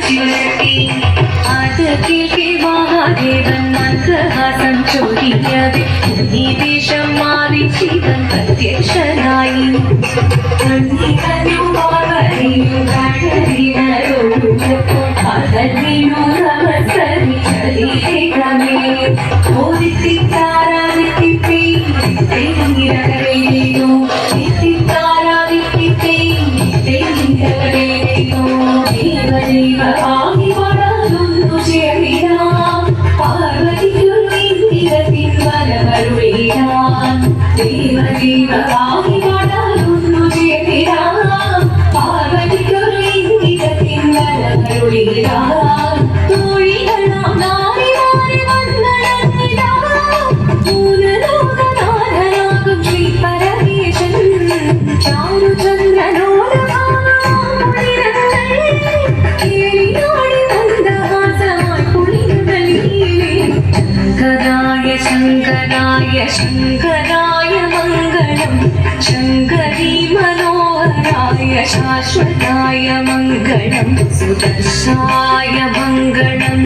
ചിരട്ടി അത് കേൾക്കെ മഹാദേവൻ മന്ദഹാസം ചൊരിയവേ ഈ ദേശം മാറി ശിവൻ പ്രത്യക്ഷനായി ശങ്കരായ മംഗളം ശങ്കരീ മനോഹരായ ശാശ്വതായ മംഗളം സുദർശായ മംഗളം.